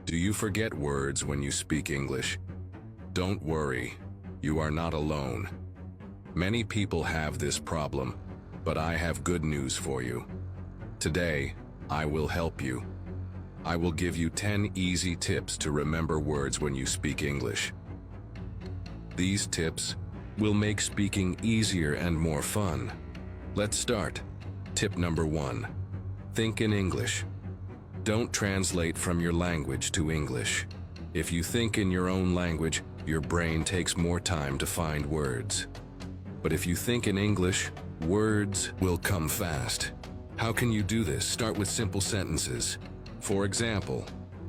Do you forget words when you speak English? Don't worry, you are not alone. Many people have this problem, but I have good news for you. Today, I will help you. I will give you 10 easy tips to remember words when you speak English. These tips will make speaking easier and more fun. Let's start. Tip number 1. Think in English. Don't translate from your language to English. If you think in your own language, your brain takes more time to find words. But if you think in English, words will come fast. How can you do this? Start with simple sentences. For example,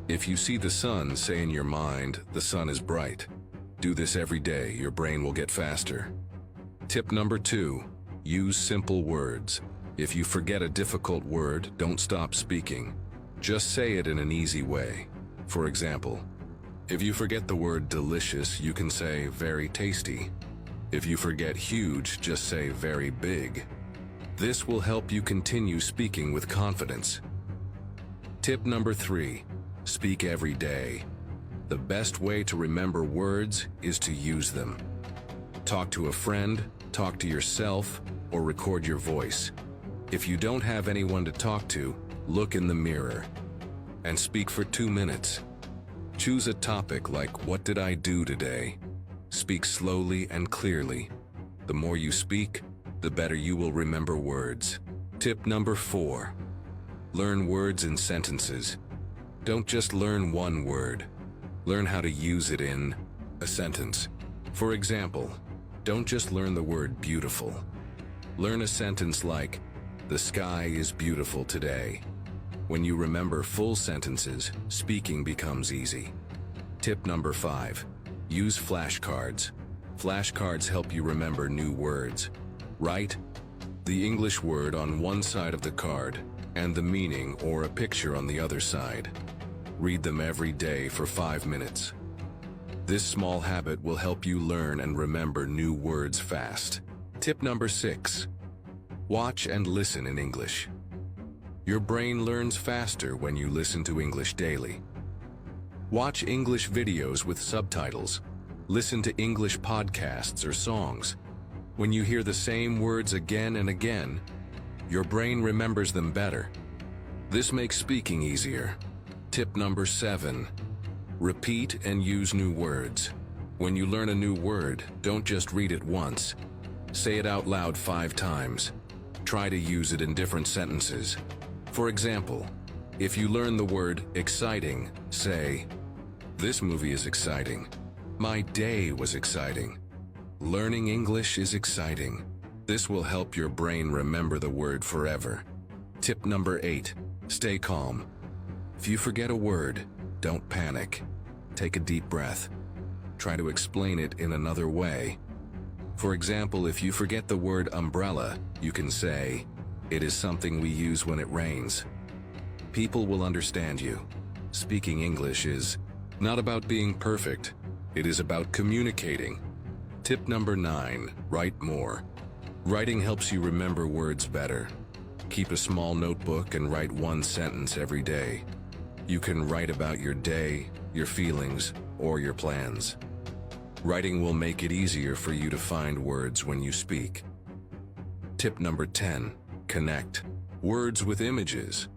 if you see the sun, say in your mind, the sun is bright. Do this every day, your brain will get faster. Tip number 2, use simple words. If you forget a difficult word, don't stop speaking. Just say it in an easy way. For example, if you forget the word delicious, you can say very tasty. If you forget huge, just say very big. This will help you continue speaking with confidence. Tip number 3, speak every day. The best way to remember words is to use them. Talk to a friend, talk to yourself, or record your voice. If you don't have anyone to talk to, look in the mirror and speak for 2 minutes. Choose a topic like, what did I do today? Speak slowly and clearly. The more you speak, the better you will remember words. Tip number 4, learn words in sentences. Don't just learn one word. Learn how to use it in a sentence. For example, don't just learn the word beautiful. Learn a sentence like, the sky is beautiful today. When you remember full sentences, speaking becomes easy. Tip number 5, use flashcards. Flashcards help you remember new words. Write the English word on one side of the card and the meaning or a picture on the other side. Read them every day for 5 minutes. This small habit will help you learn and remember new words fast. Tip number 6, watch and listen in English. Your brain learns faster when you listen to English daily. Watch English videos with subtitles. Listen to English podcasts or songs. When you hear the same words again and again, your brain remembers them better. This makes speaking easier. Tip number 7, repeat and use new words. When you learn a new word, don't just read it once. Say it out loud 5 times. Try to use it in different sentences. For example, if you learn the word exciting, say, this movie is exciting. My day was exciting. Learning English is exciting. This will help your brain remember the word forever. Tip number 8, stay calm. If you forget a word, don't panic. Take a deep breath. Try to explain it in another way. For example, if you forget the word umbrella, you can say, it is something we use when it rains. People will understand you. Speaking English is not about being perfect. It is about communicating. Tip number 9, write more. Writing helps you remember words better. Keep a small notebook and write 1 sentence every day. You can write about your day, your feelings, or your plans. Writing will make it easier for you to find words when you speak. Tip number 10, connect words with images.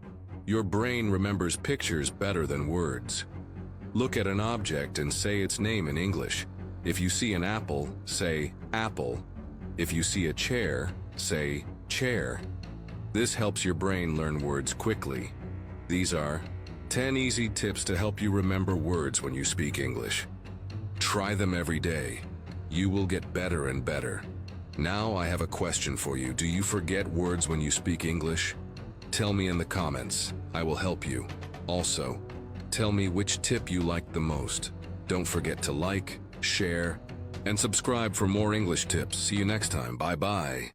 Your brain remembers pictures better than words. Look at an object and say its name in English. If you see an apple, say apple. If you see a chair, say chair. This helps your brain learn words quickly. These are 10 easy tips to help you remember words when you speak English. Try them every day. You will get better and better. Now I have a question for you. Do you forget words when you speak English? Tell me in the comments. I will help you. Also, tell me which tip you liked the most. Don't forget to like, share, and subscribe for more English tips. See you next time. Bye-bye.